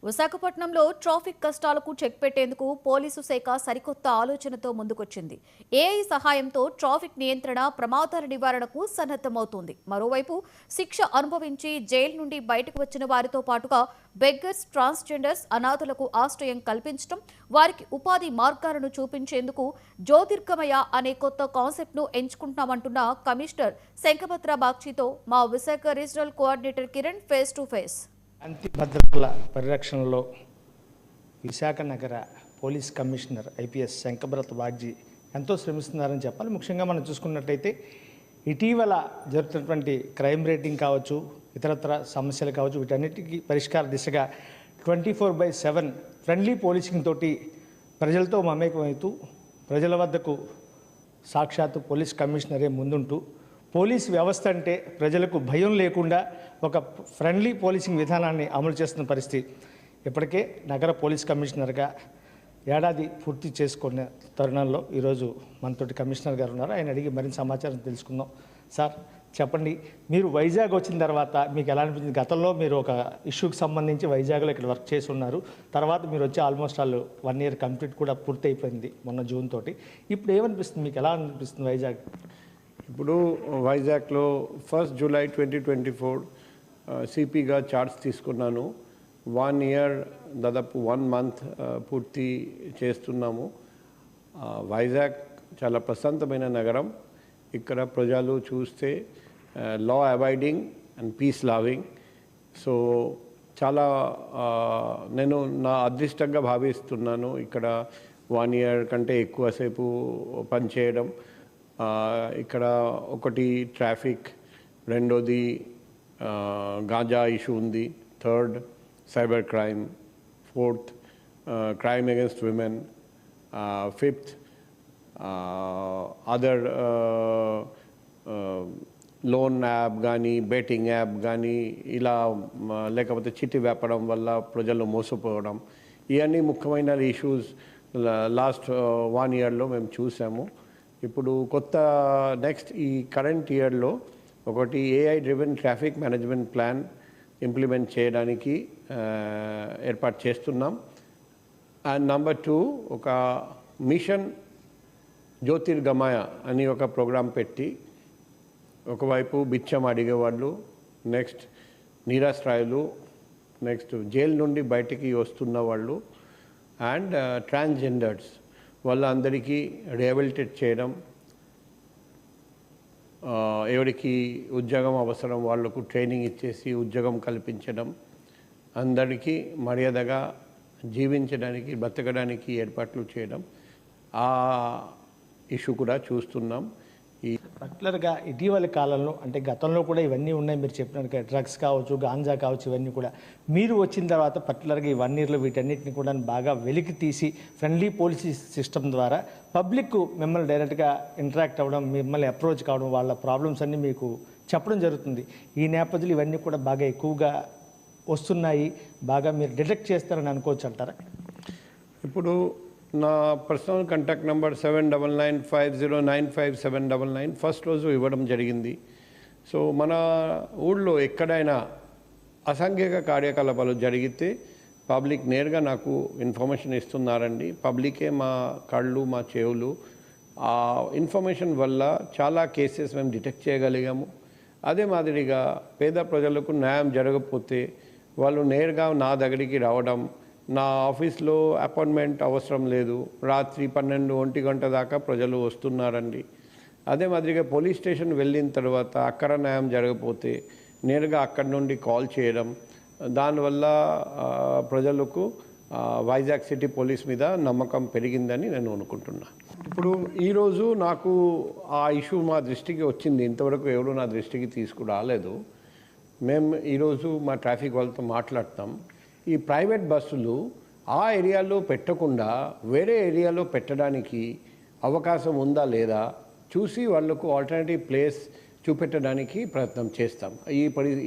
విశాఖపట్నంలో ట్రాఫిక్ కష్టాలకు చెక్ పెట్టేందుకు పోలీసు శాఖ సరికొత్త ఆలోచనతో ముందుకొచ్చింది. ఏఐ సహాయంతో ట్రాఫిక్ నియంత్రణ, ప్రమాదాల నివారణకు సన్నద్ధమవుతోంది. మరోవైపు శిక్ష అనుభవించి జైలు నుండి బయటకు వచ్చిన వారితో పాటుగా బెగ్గర్స్, ట్రాన్స్జెండర్స్, అనాథలకు ఆశ్రయం కల్పించడం, వారికి ఉపాధి మార్గాలను చూపించేందుకు జ్యోతిర్గమయ అనే కొత్త కాన్సెప్ట్ను ఎంచుకుంటున్నామంటున్న కమిషనర్ శంఖభద్ర బాగ్చితో మా Visakha regional coordinator Kiran face to face. శాంతి భద్రతల పరిరక్షణలో విశాఖ నగర police commissioner IPS Shankhabrata Bagchi ఎంతో శ్రమిస్తున్నారని చెప్పాలి. ముఖ్యంగా మనం చూసుకున్నట్టయితే ఇటీవల జరుగుతున్నటువంటి క్రైమ్ రేటింగ్ కావచ్చు, ఇతరత్ర సమస్యలు కావచ్చు, వీటన్నిటికీ పరిష్కార దిశగా 24/7 ఫ్రెండ్లీ పోలీసింగ్ తోటి ప్రజలతో మమేకమవుతూ ప్రజల వద్దకు సాక్షాత్తు పోలీస్ కమిషనరే ముందుంటూ పోలీస్ వ్యవస్థ అంటే ప్రజలకు భయం లేకుండా ఒక ఫ్రెండ్లీ పోలీసింగ్ విధానాన్ని అమలు చేస్తున్న పరిస్థితి. ఇప్పటికే నగర పోలీస్ కమిషనర్గా ఏడాది పూర్తి చేసుకున్న తరుణంలో ఈరోజు మనతోటి కమిషనర్ గారు ఉన్నారు. ఆయన అడిగి మరింత సమాచారం తెలుసుకుందాం. సార్ చెప్పండి, మీరు వైజాగ్ వచ్చిన తర్వాత మీకు ఎలా అనిపించింది? గతంలో మీరు ఒక ఇష్యూకి సంబంధించి వైజాగ్లో ఇక్కడ వర్క్ చేసి ఉన్నారు. తర్వాత మీరు వచ్చి ఆల్మోస్ట్ 1 year కంప్లీట్ కూడా పూర్తి అయిపోయింది మొన్న జూన్ తోటి. ఇప్పుడు ఏమనిపిస్తుంది, మీకు ఎలా అనిపిస్తుంది వైజాగ్? ఇప్పుడు వైజాగ్లో 1st July 2024 సిపిగా చార్జ్ తీసుకున్నాను. 1 year దాదాపు 1 month పూర్తి చేస్తున్నాము. వైజాగ్ చాలా ప్రశాంతమైన నగరం. ఇక్కడ ప్రజలు చూస్తే law abiding and peace loving. So చాలా నేను నా అదృష్టంగా భావిస్తున్నాను ఇక్కడ 1 year కంటే ఎక్కువసేపు పనిచేయడం. ఇక్కడ ఒకటి ట్రాఫిక్, రెండోది గాంజా ఇష్యూ ఉంది, 3rd cyber crime, 4th crime against women, 5th other loan app కానీ, బెట్టింగ్ యాప్ కానీ, ఇలా లేకపోతే చిట్టి వ్యాపారం వల్ల ప్రజలు మోసపోవడం, ఇవన్నీ ముఖ్యమైన ఇష్యూస్ లాస్ట్ 1 yearలో మేము చూసాము. ఇప్పుడు కొత్త నెక్స్ట్ ఈ కరెంట్ ఇయర్లో ఒకటి AI driven traffic management plan implement చేయడానికి ఏర్పాటు చేస్తున్నాం. అండ్ నెంబర్ 2 ఒక మిషన్ జ్యోతిర్గమయ అని ఒక ప్రోగ్రాం పెట్టి ఒకవైపు బిచ్చం అడిగేవాళ్ళు, నెక్స్ట్ నిరాశ్రయులు, నెక్స్ట్ జైలు నుండి బయటికి వస్తున్న వాళ్ళు అండ్ ట్రాన్స్జెండర్స్ వాళ్ళందరికీ రిహాబిలిటేట్ చేయడం, ఎవరికి ఉద్యోగం అవసరం వాళ్లకు ట్రైనింగ్ ఇచ్చేసి ఉద్యోగం కల్పించడం, అందరికీ మర్యాదగా జీవించడానికి, బతకడానికి ఏర్పాట్లు చేయడం, ఆ ఇష్యూ కూడా చూస్తున్నాం. ఈ పర్టికులర్గా ఇటీవలి కాలంలో, అంటే గతంలో కూడా ఇవన్నీ ఉన్నాయి, మీరు చెప్పినట్టుగా డ్రగ్స్ కావచ్చు, గాంజా కావచ్చు, ఇవన్నీ కూడా మీరు వచ్చిన తర్వాత పర్టికులర్గా ఈ 1 yearలో వీటన్నిటిని కూడా బాగా వెలికి తీసి ఫ్రెండ్లీ పోలీసీ సిస్టమ్ ద్వారా పబ్లిక్ మిమ్మల్ని డైరెక్ట్గా ఇంటరాక్ట్ అవ్వడం, మిమ్మల్ని అప్రోచ్ కావడం, వాళ్ళ ప్రాబ్లమ్స్ అన్నీ మీకు చెప్పడం జరుగుతుంది. ఈ నేపథ్యంలో ఇవన్నీ కూడా బాగా ఎక్కువగా వస్తున్నాయి, బాగా మీరు డిటెక్ట్ చేస్తారని అనుకోవచ్చు అంటారా? ఇప్పుడు నా పర్సనల్ కాంటాక్ట్ నెంబర్ 7995095799 ఫస్ట్ రోజు ఇవ్వడం జరిగింది. సో మన ఊళ్ళో ఎక్కడైనా అసాంఘిక కార్యకలాపాలు జరిగితే పబ్లిక్ నేరుగా నాకు ఇన్ఫర్మేషన్ ఇస్తున్నారండి. పబ్లికే మా కళ్ళు, మా చెవులు. ఆ ఇన్ఫర్మేషన్ వల్ల చాలా కేసెస్ మేము డిటెక్ట్ చేయగలిగాము. అదే మాదిరిగా పేద ప్రజలకు న్యాయం జరగకపోతే వాళ్ళు నేరుగా నా దగ్గరికి రావడం, నా ఆఫీస్లో అపాయింట్మెంట్ అవసరం లేదు, రాత్రి 12-1 గంట దాకా ప్రజలు వస్తున్నారండి. అదే మాదిరిగా పోలీస్ స్టేషన్ వెళ్ళిన తర్వాత అక్కడ న్యాయం జరగకపోతే నేరుగా అక్కడి నుండి కాల్ చేయడం, దానివల్ల ప్రజలకు వైజాగ్ సిటీ పోలీస్ మీద నమ్మకం పెరిగిందని నేను అనుకుంటున్నాను. ఇప్పుడు ఈరోజు నాకు ఆ ఇష్యూ మా దృష్టికి వచ్చింది. ఇంతవరకు ఎవరు నా దృష్టికి తీసుకురాలేదు. మేము ఈరోజు మా ట్రాఫిక్ వాళ్ళతో మాట్లాడతాం. ఈ ప్రైవేట్ బస్సులు ఆ ఏరియాలో పెట్టకుండా వేరే ఏరియాలో పెట్టడానికి అవకాశం ఉందా లేదా చూసి వాళ్లకు ఆల్టర్నేటివ్ ప్లేస్ చూపెట్టడానికి ప్రయత్నం చేస్తాం.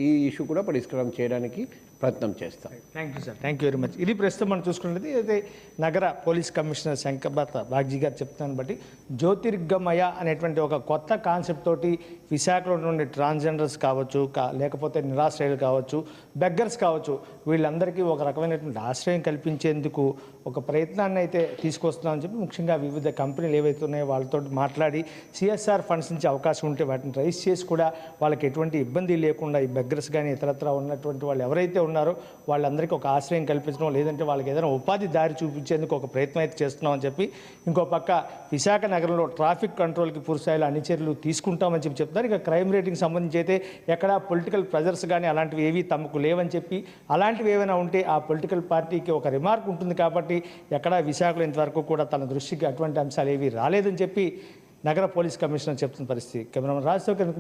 ఈ ఇష్యూ కూడా పరిష్కారం చేయడానికి ప్రయత్నం చేస్తాం. Thank you sir, thank you very much. ఇది ప్రస్తుతం మనం చూసుకున్నది అయితే నగర పోలీస్ కమిషనర్ శంకర్బ్రత బాగ్జీ గారు చెప్తున్నాను బట్టి జ్యోతిర్గమయ అనేటువంటి ఒక కొత్త కాన్సెప్ట్ తోటి విశాఖలో నుండి ట్రాన్స్జెండర్స్ కావచ్చు, లేకపోతే నిరాశ్రయులు కావచ్చు, బెగ్గర్స్ కావచ్చు, వీళ్ళందరికీ ఒక రకమైనటువంటి ఆశ్రయం కల్పించేందుకు ఒక ప్రయత్నాన్ని అయితే తీసుకొస్తున్నామని చెప్పి ముఖ్యంగా వివిధ కంపెనీలు ఏవైతే ఉన్నాయో వాళ్ళతో మాట్లాడి సిఎస్ఆర్ ఫండ్స్ నుంచి అవకాశం ఉంటే వాటిని రైజ్ చేసి కూడా వాళ్ళకి ఎటువంటి ఇబ్బంది లేకుండా ఈ బెగ్గర్స్ కానీ ఇతరత్ర ఉన్నటువంటి వాళ్ళు ఎవరైతే ఉన్నారో వాళ్ళందరికీ ఒక ఆశ్రయం కల్పించడం, లేదంటే వాళ్ళకి ఏదైనా ఉపాధి దారి చూపించేందుకు ఒక ప్రయత్నం అయితే చేస్తున్నామని చెప్పి, ఇంకో పక్క విశాఖ నగరంలో ట్రాఫిక్ కంట్రోల్కి పూర్తిస్థాయిలో అన్ని చర్యలు తీసుకుంటామని చెప్పి చెప్తారు. ఇక క్రైమ్ రేటింగ్ సంబంధించి అయితే ఎక్కడా పొలిటికల్ ప్రెజర్స్ కానీ అలాంటివి ఏవి తమకు లేవని చెప్పి, అలాంటివి ఏమైనా ఉంటే ఆ పొలిటికల్ పార్టీకి ఒక రిమార్క్ ఉంటుంది కాబట్టి ఎక్కడా విశాఖలో ఇంతవరకు కూడా తన దృష్టికి అటువంటి అంశాలు ఏవి రాలేదని చెప్పి నగర పోలీస్ కమిషనర్ చెప్తున్న పరిస్థితి. కెమెరామెన్ రాజశేఖర్